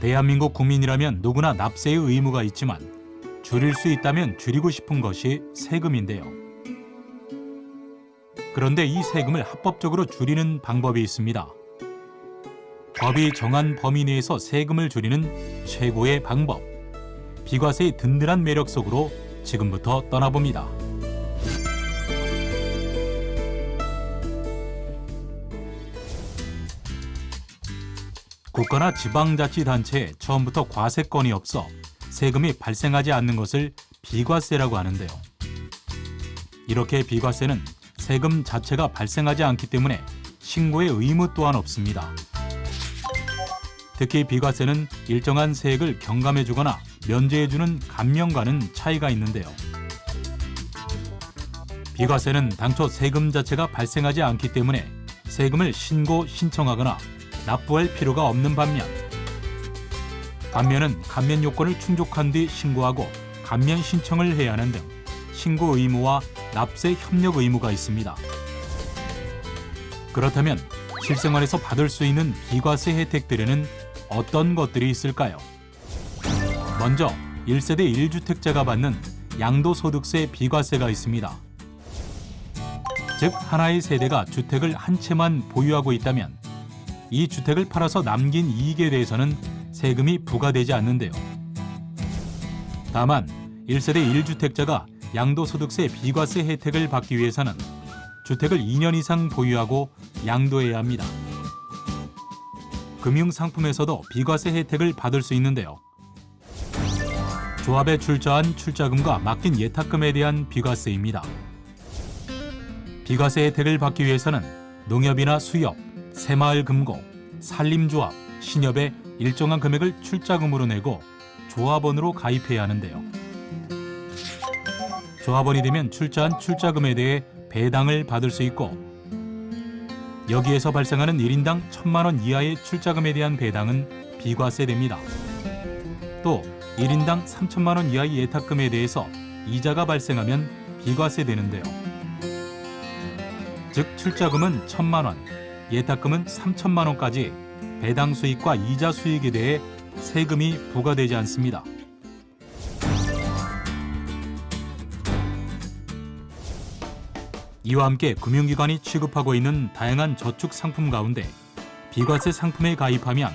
대한민국 국민이라면 누구나 납세의 의무가 있지만 줄일 수 있다면 줄이고 싶은 것이 세금인데요. 그런데 이 세금을 합법적으로 줄이는 방법이 있습니다. 법이 정한 범위 내에서 세금을 줄이는 최고의 방법. 비과세의 든든한 매력 속으로 지금부터 떠나봅니다. 국가나 지방자치단체에 처음부터 과세권이 없어 세금이 발생하지 않는 것을 비과세라고 하는데요. 이렇게 비과세는 세금 자체가 발생하지 않기 때문에 신고의 의무 또한 없습니다. 특히 비과세는 일정한 세액을 경감해주거나 면제해주는 감면과는 차이가 있는데요. 비과세는 당초 세금 자체가 발생하지 않기 때문에 세금을 신고 신청하거나 납부할 필요가 없는 반면, 감면은 감면 요건을 충족한 뒤 신고하고 감면 신청을 해야 하는 등 신고 의무와 납세 협력 의무가 있습니다. 그렇다면 실생활에서 받을 수 있는 비과세 혜택들에는 어떤 것들이 있을까요? 먼저 1세대 1주택자가 받는 양도소득세 비과세가 있습니다. 즉 하나의 세대가 주택을 한 채만 보유하고 있다면 이 주택을 팔아서 남긴 이익에 대해서는 세금이 부과되지 않는데요. 다만 1세대 1주택자가 양도소득세 비과세 혜택을 받기 위해서는 주택을 2년 이상 보유하고 양도해야 합니다. 금융상품에서도 비과세 혜택을 받을 수 있는데요. 조합에 출자한 출자금과 맡긴 예탁금에 대한 비과세입니다. 비과세 혜택을 받기 위해서는 농협이나 수협, 새마을금고, 산림조합, 신협에 일정한 금액을 출자금으로 내고 조합원으로 가입해야 하는데요. 조합원이 되면 출자한 출자금에 대해 배당을 받을 수 있고 여기에서 발생하는 1인당 1,000만 원 이하의 출자금에 대한 배당은 비과세됩니다. 또 1인당 3,000만 원 이하의 예탁금에 대해서 이자가 발생하면 비과세되는데요. 즉 출자금은 1,000만 원, 예탁금은 3,000만 원까지 배당 수익과 이자 수익에 대해 세금이 부과되지 않습니다. 이와 함께 금융기관이 취급하고 있는 다양한 저축 상품 가운데 비과세 상품에 가입하면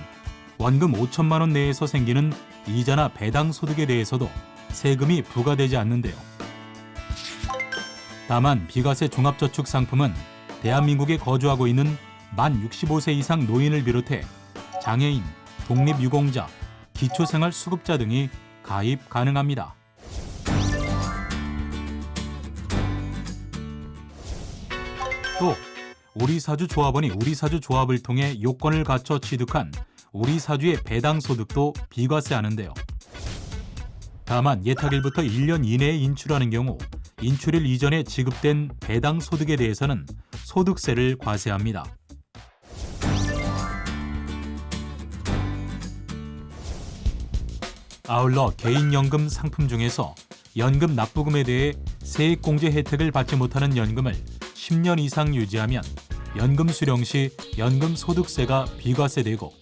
원금 5천만 원 내에서 생기는 이자나 배당 소득에 대해서도 세금이 부과되지 않는데요. 다만 비과세 종합저축 상품은 대한민국에 거주하고 있는 만 65세 이상 노인을 비롯해 장애인, 독립유공자, 기초생활수급자 등이 가입 가능합니다. 또 우리사주 조합원이 우리사주 조합을 통해 요건을 갖춰 취득한 우리사주의 배당소득도 비과세하는데요. 다만 예탁일부터 1년 이내에 인출하는 경우 인출일 이전에 지급된 배당소득에 대해서는 소득세를 과세합니다. 아울러 개인연금 상품 중에서 연금 납부금에 대해 세액공제 혜택을 받지 못하는 연금을 10년 이상 유지하면 연금 수령 시 연금 소득세가 비과세되고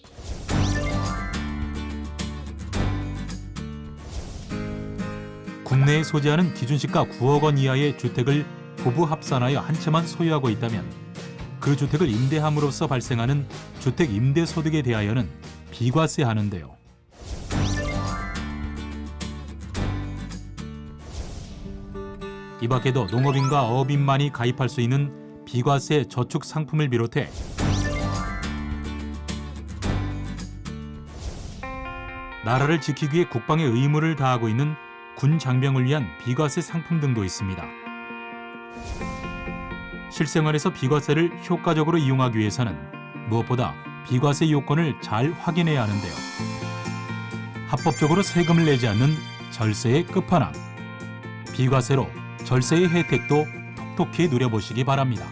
국내에 소재하는 기준시가 9억 원 이하의 주택을 부부 합산하여 한 채만 소유하고 있다면 그 주택을 임대함으로써 발생하는 주택 임대소득에 대하여는 비과세하는데요. 이 밖에도 농업인과 어업인만이 가입할 수 있는 비과세 저축 상품을 비롯해 나라를 지키기 위해 국방의 의무를 다하고 있는 군 장병을 위한 비과세 상품 등도 있습니다. 실생활에서 비과세를 효과적으로 이용하기 위해서는 무엇보다 비과세 요건을 잘 확인해야 하는데요. 합법적으로 세금을 내지 않는 절세의 끝판왕. 비과세로 절세의 혜택도 톡톡히 누려보시기 바랍니다.